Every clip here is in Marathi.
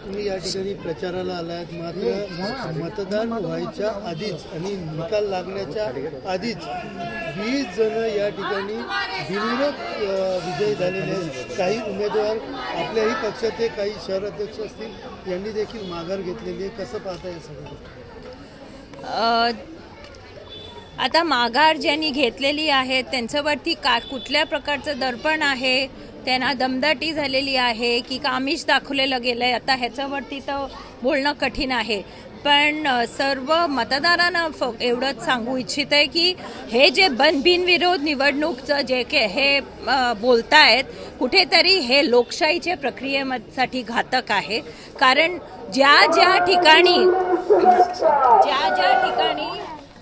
तुम्ही या ठिकाणी प्रचाराला आलात, मात्र मतदान व्हायच्या आधीच आणि निकाल लागण्याच्या आधीच 20 जण या ठिकाणी बिनविरोध विजयी झालेले आहेत. काही उमेदवार आपल्याही पक्षाचे, काही शहर अध्यक्ष असतील, यांनी देखील माघार घेतलेली आहे. कसं पाहता हे सगळं? आता माघार ज्यांनी घेतलेली आहे त्यांच्यावरती कुठल्या प्रकारचं दर्पण आहे, त्यांना दमदाटी झालेली आहे की आमिष दाखवलेलं गेलंय, आता ह्याच्यावरती तर बोलणं कठीण आहे. पण सर्व मतदारांना एवढंच सांगू इच्छित आहे की हे जे बिनविरोध निवडणूकचं जे हे बोलतायत, कुठेतरी हे लोकशाहीच्या प्रक्रियेसाठी घातक आहे. कारण ज्या ज्या ठिकाणी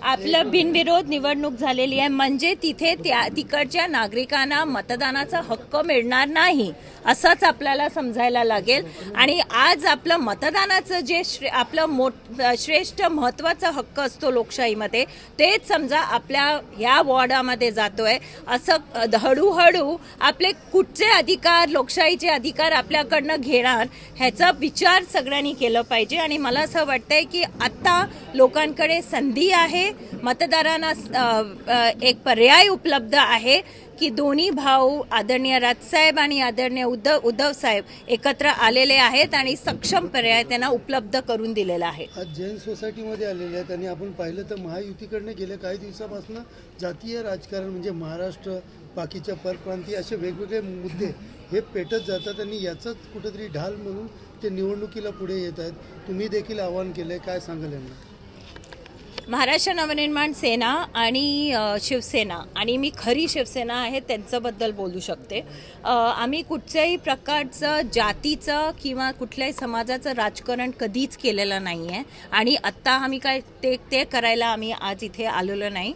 आपलं बिनविरोध निवडणूक झालेली आहे, म्हणजे तिथे तिकडच्या नागरिकांना मतदानाचा हक्क मिळणार नाही असंच आपल्याला समजायला लागेल. आणि आज आपलं मतदानाचं जे आपलं श्रेष्ठ महत्त्वाचा हक्क असतो लोकशाहीमध्ये, तेच समजा आपल्या ह्या वॉर्डामध्ये जातोय. असं हळूहळू आपले कुठचे अधिकार, लोकशाहीचे अधिकार आपल्याकडनं घेणार ह्याचा विचार सगळ्यांनी केलं पाहिजे. आणि मला असं वाटतंय की आत्ता लोकांकडे संधी आहे, मतदारांना एक पर्याय उपलब्ध आहे की दोन्ही भाऊ आदरणीय राजसाहेब आणि आदरणीय उद्धव साहेब एकत्र आलेले आहेत आणि सक्षम पर्याय त्यांना उपलब्ध करून दिलेला आहे. आज जैन सोसायटीमध्ये आलेले आहेत आणि आपण पाहिलं तर महायुतीकडनं गेल्या काही दिवसापासून जातीय राजकारण म्हणजे महाराष्ट्र, बाकीच्या परप्रांतीय असे वेगवेगळे मुद्दे हे पेटत जातात आणि याचाच कुठेतरी ढाल म्हणून ते निवडणुकीला पुढे येत आहेत. तुम्ही देखील आवाहन केलंय, काय सांगाल यांना? महाराष्ट्र नवनिर्माण सेना आणि शिवसेना, आणि मी खरी शिवसेना आहे त्यांच्याबद्दल बोलू शकते. आम्ही कुठच्याही प्रकारचं जातीचं किंवा कुठल्याही समाजाचं राजकारण कधीच केलेलं नाही आहे आणि आत्ता आम्ही काय ते करायला आम्ही आज इथे आलेलो नाही.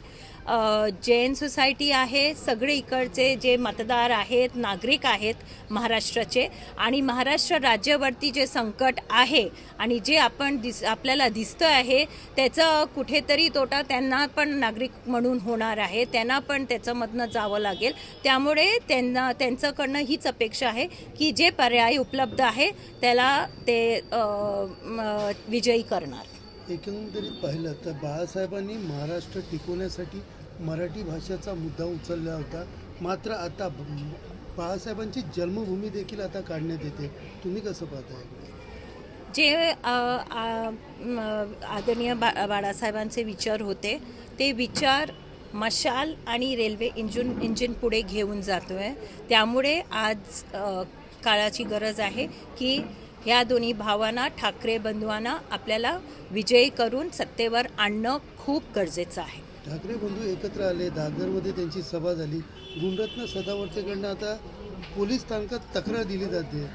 जैन सोसायटी आहे, सगळे इकडचे जे मतदार आहेत, नागरिक आहेत महाराष्ट्राचे, आणि महाराष्ट्र राज्यावरती जे संकट आहे आणि जे आपल्याला दिसतं आहे त्याचं कुठेतरी तोटा त्यांना पण नागरिक म्हणून होणार आहे, त्यांना पण त्याच्यामधनं जावं लागेल. त्यामुळे त्यांच्याकडनं हीच अपेक्षा आहे की जे पर्याय उपलब्ध आहे त्याला ते विजयी करणार. एकंदरीत पाहिलं तर बाळासाहेबांनी महाराष्ट्र टिकवण्यासाठी मराठी भाषेचा मुद्दा उचलला होता, मात्र आता बाळासाहेबांची जन्मभूमी देखील आता काढण्यात येते. तुम्ही कसं पाहताय? जे आदरणीय बाळासाहेबांचे विचार होते ते विचार मशाल आणि रेल्वे इंजिन पुढे घेऊन जातोय. त्यामुळे आज काळाची गरज आहे की ह्या दोन्ही भावांना, ठाकरे बंधूंना आपल्याला विजयी करून सत्तेवर आणणं खूप गरजेचं आहे. ठाकरे बंधू एकत्र आले, दादरमध्ये त्यांची सभा झाली. गुणरत्न सदावर्तेकडनं आता पोलीस स्थानकात तक्रार दिली जाते.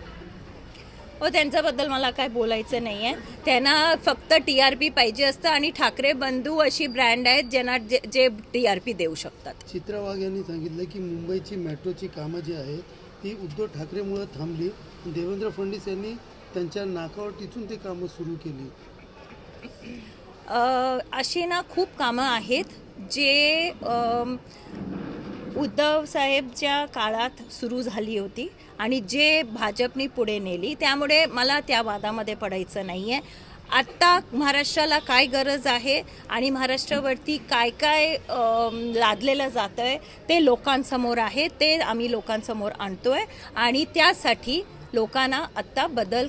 त्यांच्याबद्दल मला काय बोलायचं नाही आहे. त्यांना फक्त TRP पाहिजे असतं आणि ठाकरे बंधू अशी ब्रँड आहेत ज्यांना जे TRP देऊ शकतात. चित्रा वाघ यांनी सांगितलं की मुंबईची मेट्रोची कामं जी आहेत ती उद्धव ठाकरेमुळे थांबली. देवेंद्र फडणवीस यांनी त्यांच्या नाकावर टिचून ते कामं सुरू केली. अशी ना खूप कामं आहेत जे उद्धव साहेबच्या काळात सुरू झाली होती आणि जे भाजपने पुढे नेली. त्यामुळे मला त्या वादामध्ये पडायचं नाही आहे. आत्ता महाराष्ट्राला काय गरज आहे आणि महाराष्ट्रावरती काय काय लादलेलं जातं आहे ते लोकांसमोर आहे, ते आम्ही लोकांसमोर आणतोय आणि त्यासाठी लोकांना आत्ता बदल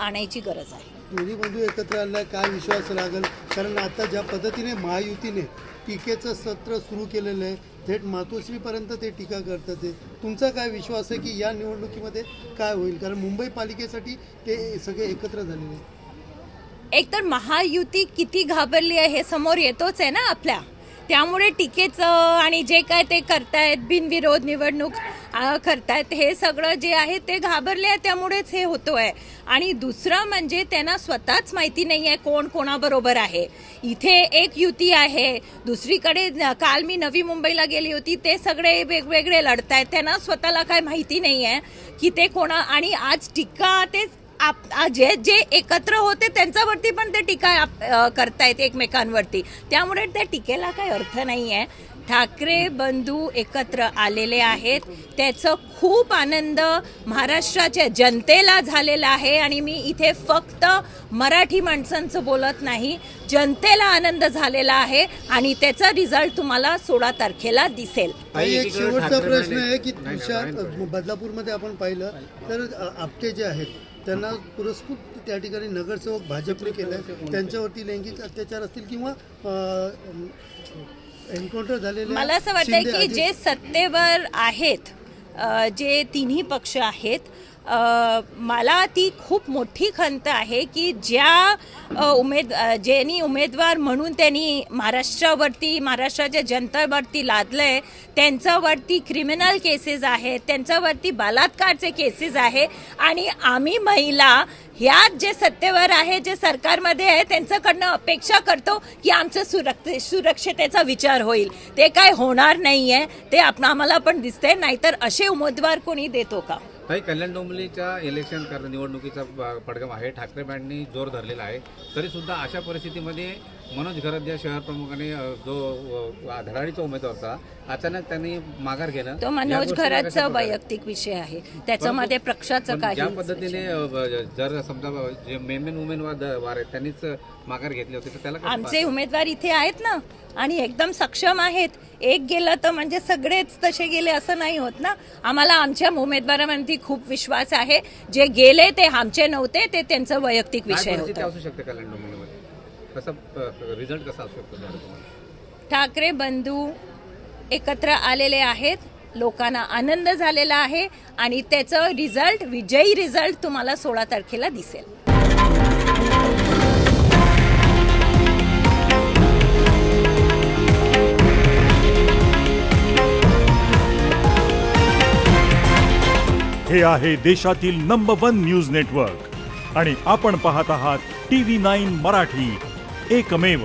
आणायची गरज आहे. दोन्ही बंधू एकत्र आला, काय विश्वास लागेल? कारण आता ज्या पद्धतीने महायुतीने टीकेचं सत्र सुरू केलेलं आहे, थेट मातोश्रीपर्यंत ते टीका करतात, ते तुमचा काय विश्वास आहे की या निवडणुकीमध्ये काय होईल? कारण मुंबई पालिकेसाठी ते सगळे एकत्र झालेले आहेत. एकतर महायुती किती घाबरली आहे हे समोर येतोच आहे ना आपल्या. त्यामुळे टीकेचं आणि जे काय ते करतायत, बिनविरोध निवडणूक करतायत, हे सगळं जे आहे ते घाबरले आहे, त्यामुळेच हे होतोय. आणि दुसरं म्हणजे त्यांना स्वतःच माहिती नाही आहे कोण कोणाबरोबर आहे. इथे एक युती आहे, दुसरीकडे काल मी नवी मुंबईला गेली होती, ते सगळे वेगवेगळे लढतायत. त्यांना स्वतःला काय माहिती नाही आहे की ते आणि आज टीका ते जे एकत्र होते त्यांच्यावरती पण ते टीका करतायत एकमेकांवरती. त्यामुळे त्या टीकेला काही अर्थ नाही आहे. ठाकरे बंधू एकत्र आलेले आहेत, त्याचं खूप आनंद महाराष्ट्राच्या जनतेला झालेला आहे. आणि मी इथे फक्त मराठी माणसांचं बोलत नाही, जनतेला आनंद झालेला आहे आणि त्याचा रिझल्ट तुम्हाला 16 तारखेला दिसेल. एक शेवटचा प्रश्न आहे की तुषार, बदलापूरमध्ये आपण पाहिलं तर आपटे जे आहेत त्यांना पुरस्कृत त्या ठिकाणी नगरसेवक भाजपने केलं, त्यांच्यावरती लैंगिक अत्याचार असतील किंवा एन्काउंटर झालेले. मला असं वाटतं की जे सत्तेवर आहेत, जे तिन्ही पक्ष आहेत, मला ती खूप मोठी खंत आहे की ज्यांनी उमेदवार म्हणून त्यांनी महाराष्ट्रावरती, महाराष्ट्राच्या जनतेवरती लादलंय, त्यांच्यावरती क्रिमिनल केसेस आहेत, त्यांच्यावरती बलात्कारचे केसेस आहे. आणि आम्ही महिला ह्या जे सत्तेवर आहे, जे सरकारमध्ये आहे, त्यांच्याकडनं अपेक्षा करतो की आमचं सुरक्षतेचा विचार होईल. ते काय होणार नाही आहे, ते आम्हाला पण दिसतंय. नाहीतर असे उमेदवार कोणी देतो का? काही कल्याण डोंबिवलीच्या इलेक्शन निवडणुकीचा पडगम आहे, ठाकरे बँडनी जोर धरलेला आहे. तरी सुद्धा अशा परिस्थितीमध्ये मनोज घरत या शहर प्रमुखाने जो धडाडीचा उमेदवार होता, अचानक त्यांनी माघार घेणं, तो मनोज घरतचा वैयक्तिक विषय आहे, त्याच्यामध्ये पक्षाचं काही. ज्या पद्धतीने जर समजा जे मेन उमेदवार आहेत त्यांनीच माघार घेतली होती, तर त्याला आमचे उमेदवार इथे आहेत ना आणि एकदम सक्षम आहेत. एक गेलं तर म्हणजे सगळेच तसे गेले असं नाही होत ना. आम्हाला आमच्या उमेदवारांवरती खूप विश्वास आहे. जे गेले ते आमचे नव्हते, ते त्यांचा वैयक्तिक विषय होता. असू शकते कल्याण डोंबिवलीमध्ये कसा रिझल्ट कसा असू शकतो? ठाकरे बंधू एकत्र आलेले आहेत, लोकांना आनंद झालेला आहे आणि त्याचं रिझल्ट, विजयी रिझल्ट तुम्हाला 16 तारखेला दिसेल. हे आहे देशातील नंबर 1 न्यूज नेटवर्क आणि आपण पाहत आहात TV9 मराठी, एकमेव.